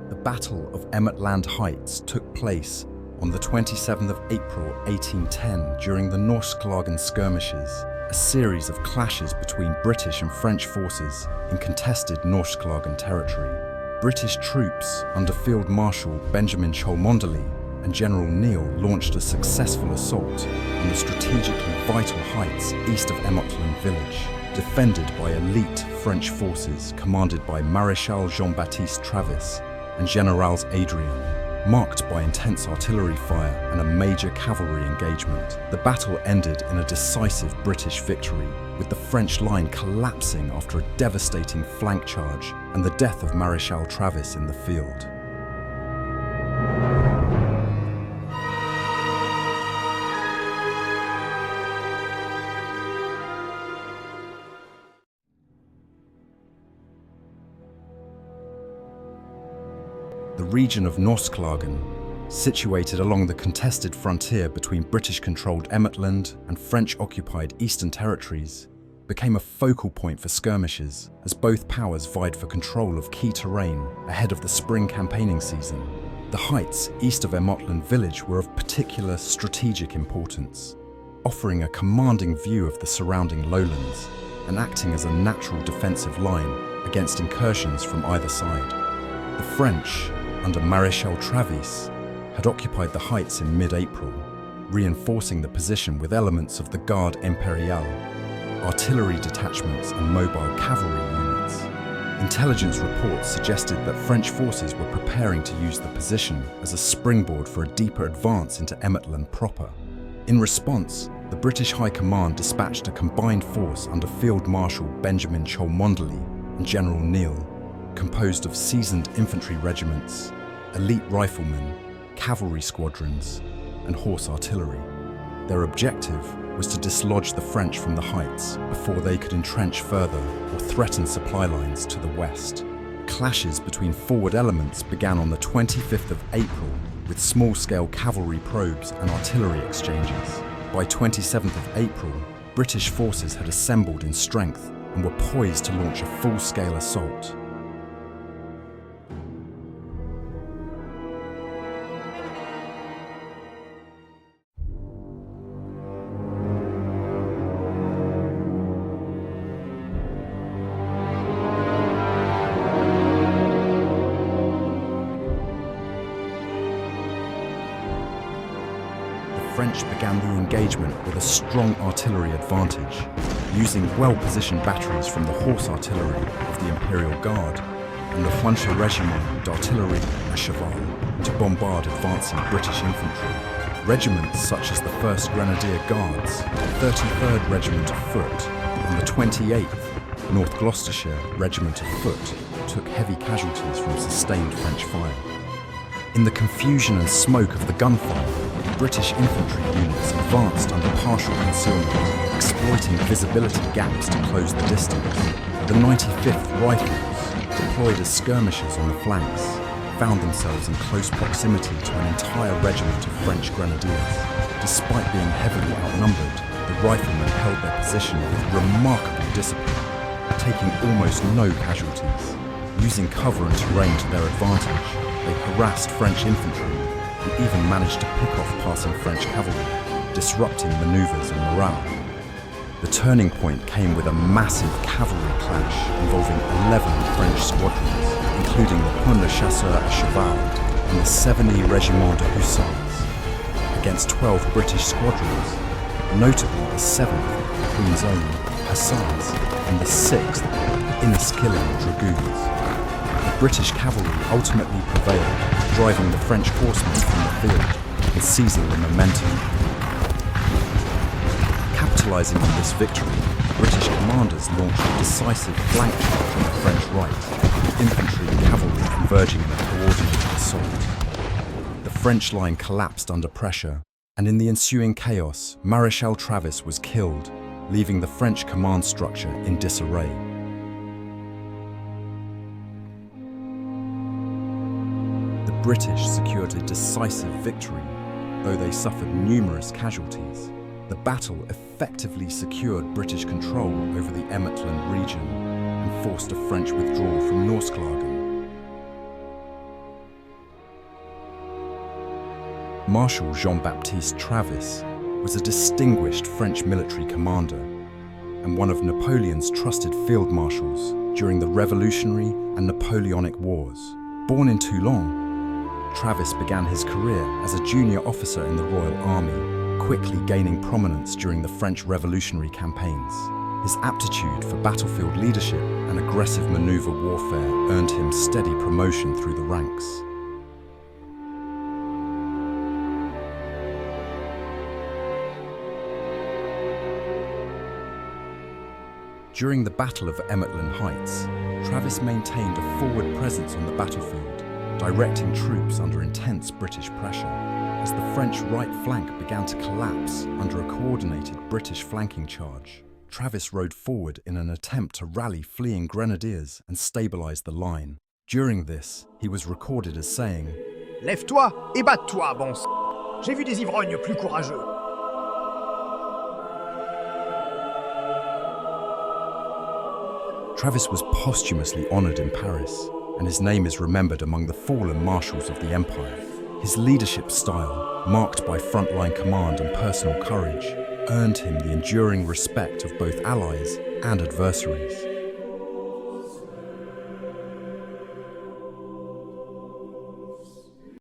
The Battle of Emmotland Heights took place on the 27th of April 1810 during the Norrskalagen skirmishes, a series of clashes between British and French forces in contested Norrskalagen territory. British troops under Field Marshal Benjamin Cholmondeley and General Neil launched a successful assault on the strategically vital heights east of Emmotland village, defended by elite French forces commanded by Maréchal Jean-Baptiste Travis and Generals Adrien. Marked by intense artillery fire and a major cavalry engagement, the battle ended in a decisive British victory, with the French line collapsing after a devastating flank charge and the death of Maréchal Travis in the field. The region of Norrskalagen, situated along the contested frontier between British-controlled Emmotland and French-occupied Eastern Territories, became a focal point for skirmishes as both powers vied for control of key terrain ahead of the spring campaigning season. The heights east of Emmotland village were of particular strategic importance, offering a commanding view of the surrounding lowlands and acting as a natural defensive line against incursions from either side. The French, under Maréchal Travis, had occupied the heights in mid-April, reinforcing the position with elements of the Garde Impériale, artillery detachments and mobile cavalry units. Intelligence reports suggested that French forces were preparing to use the position as a springboard for a deeper advance into Emmotland proper. In response, the British High Command dispatched a combined force under Field Marshal Benjamin Cholmondeley and General Neil, composed of seasoned infantry regiments, elite riflemen, cavalry squadrons, and horse artillery. Their objective was to dislodge the French from the heights before they could entrench further or threaten supply lines to the west. Clashes between forward elements began on the 25th of April with small-scale cavalry probes and artillery exchanges. By 27th of April, British forces had assembled in strength and were poised to launch a full-scale assault. The French began the engagement with a strong artillery advantage, using well-positioned batteries from the horse artillery of the Imperial Guard and the Flancher Regiment d'Artillerie à Cheval to bombard advancing British infantry. Regiments such as the 1st Grenadier Guards, the 33rd Regiment of Foot, and the 28th North Gloucestershire Regiment of Foot took heavy casualties from sustained French fire. In the confusion and smoke of the gunfire, British infantry units advanced under partial concealment, exploiting visibility gaps to close the distance. The 95th Rifles, deployed as skirmishers on the flanks, found themselves in close proximity to an entire regiment of French grenadiers. Despite being heavily outnumbered, the riflemen held their position with remarkable discipline, taking almost no casualties. Using cover and terrain to their advantage, they harassed French infantry and even managed to pick off passing French cavalry, disrupting maneuvers and morale. The turning point came with a massive cavalry clash involving 11 French squadrons, including the Pont le Chasseur à Cheval and the 70 Regiment de Hussards, against 12 British squadrons, notably the 7th Queen's Own Hussars and the 6th Inniskilling Dragoons. The British cavalry ultimately prevailed, driving the French horsemen from the field and seizing the momentum. Capitalizing on this victory, British commanders launched a decisive flank charge on the French right, with infantry and cavalry converging in a coordinated assault. The French line collapsed under pressure, and in the ensuing chaos, Maréchal Travis was killed, leaving the French command structure in disarray. The British secured a decisive victory, though they suffered numerous casualties. The battle effectively secured British control over the Emmotland region and forced a French withdrawal from Norrskalagen. Marshal Jean-Baptiste Travis was a distinguished French military commander and one of Napoleon's trusted field marshals during the Revolutionary and Napoleonic Wars. Born in Toulon, Travis began his career as a junior officer in the Royal Army, quickly gaining prominence during the French revolutionary campaigns. His aptitude for battlefield leadership and aggressive maneuver warfare earned him steady promotion through the ranks. During the Battle of Emmotland Heights, Travis maintained a forward presence on the battlefield, directing troops under intense British pressure. As the French right flank began to collapse under a coordinated British flanking charge, Travis rode forward in an attempt to rally fleeing grenadiers and stabilize the line. During this, he was recorded as saying, Lève-toi et batte-toi, bon sang. J'ai vu des ivrognes plus courageux. Travis was posthumously honored in Paris, and his name is remembered among the fallen marshals of the empire. His leadership style, marked by frontline command and personal courage, earned him the enduring respect of both allies and adversaries.